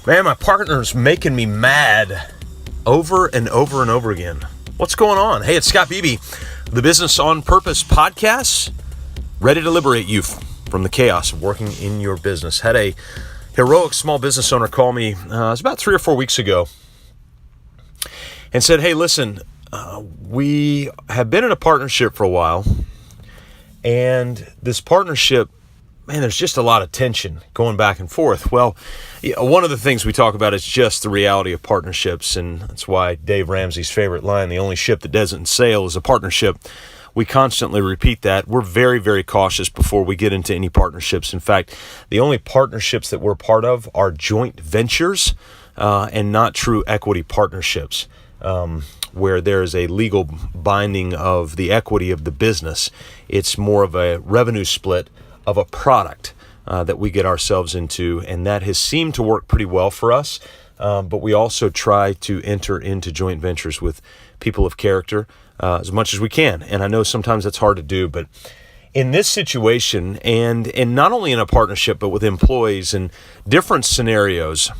Man, my partner's making me mad over and over and over again. What's going on? Hey, it's Scott Beebe, the Business on Purpose podcast, ready to liberate you from the chaos of working in your business. Had a heroic small business owner call me, it was about 3 or 4 weeks ago, and said, hey, listen, we have been in a partnership for a while, and this partnership, man, there's just a lot of tension going back and forth. Well, one of the things we talk about is just the reality of partnerships, and that's why Dave Ramsey's favorite line, the only ship that doesn't sail is a partnership. We constantly repeat that. We're very, very cautious before we get into any partnerships. In fact, the only partnerships that we're part of are joint ventures and not true equity partnerships, where there is a legal binding of the equity of the business. It's more of a revenue split of a product that we get ourselves into, and that has seemed to work pretty well for us. But we also try to enter into joint ventures with people of character as much as we can. And I know sometimes that's hard to do, but in this situation, and not only in a partnership, but with employees and different scenarios,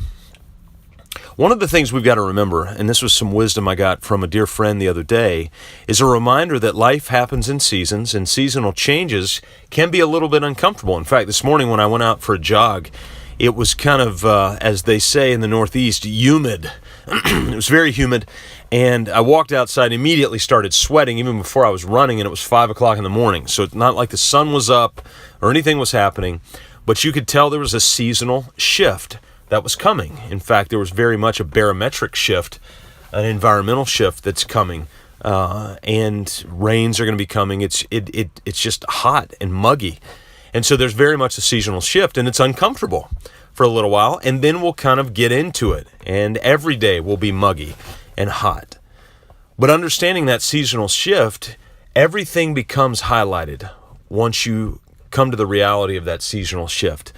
one of the things we've got to remember, and this was some wisdom I got from a dear friend the other day, is a reminder that life happens in seasons, and seasonal changes can be a little bit uncomfortable. In fact, this morning when I went out for a jog, it was kind of, as they say in the Northeast, humid. It was very humid, and I walked outside and immediately started sweating even before I was running, and it was 5 o'clock in the morning. So it's not like the sun was up or anything was happening, but you could tell there was a seasonal shift that was coming. In fact, there was very much a barometric shift, an environmental shift that's coming, and rains are going to be coming. It's just hot and muggy, and so there's very much a seasonal shift, and it's uncomfortable for a little while, and then we'll kind of get into it, and every day will be muggy and hot. But understanding that seasonal shift, everything becomes highlighted once you come to the reality of that seasonal shift.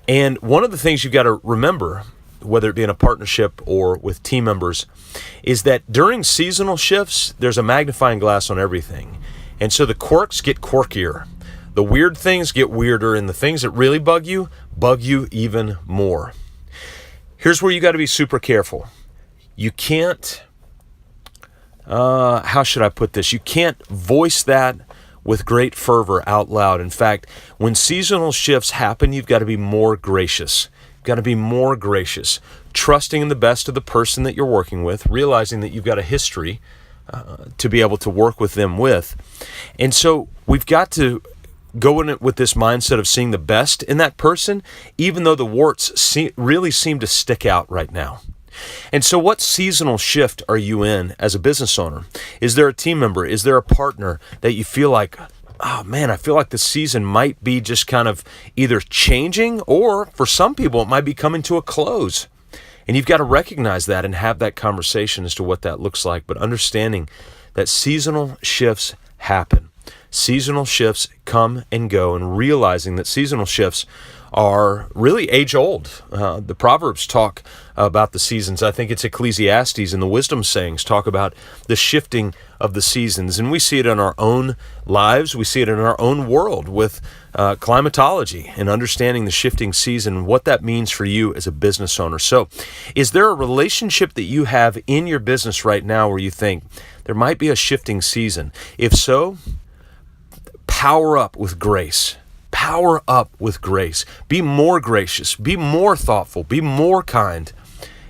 And one of the things you've got to remember, whether it be in a partnership or with team members, is that during seasonal shifts, there's a magnifying glass on everything. And so the quirks get quirkier. The weird things get weirder, and the things that really bug you even more. Here's where you got to be super careful. You can't, how should I put this? You can't voice that with great fervor out loud. In fact, when seasonal shifts happen, you've got to be more gracious. You've got to be more gracious, trusting in the best of the person that you're working with, realizing that you've got a history to be able to work with them with. And so we've got to go in it with this mindset of seeing the best in that person, even though the warts really seem to stick out right now. And so what seasonal shift are you in as a business owner? Is there a team member? Is there a partner that you feel like, oh man, I feel like the season might be just kind of either changing, or for some people it might be coming to a close. And you've got to recognize that and have that conversation as to what that looks like. But understanding that seasonal shifts happen. Seasonal shifts come and go, and realizing that seasonal shifts are really age-old. The Proverbs talk about the seasons. I think it's Ecclesiastes and the wisdom sayings talk about the shifting of the seasons. And we see it in our own lives. We see it in our own world with climatology and understanding the shifting season, what that means for you as a business owner. So is there a relationship that you have in your business right now where you think there might be a shifting season? If so, power up with grace. Power up with grace. Be more gracious. Be more thoughtful. Be more kind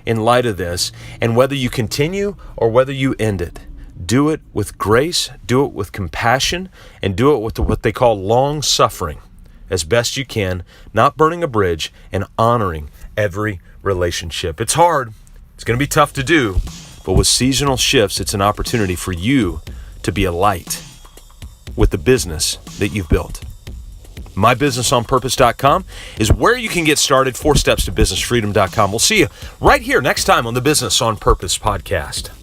in light of this. And whether you continue or whether you end it, do it with grace, do it with compassion, and do it with what they call long suffering as best you can, not burning a bridge, and honoring every relationship. It's hard. It's going to be tough to do. But with seasonal shifts, it's an opportunity for you to be a light with the business that you've built. MyBusinessOnPurpose.com is where you can get started. 4 steps to businessfreedom.com. We'll see you right here next time on the Business on Purpose podcast.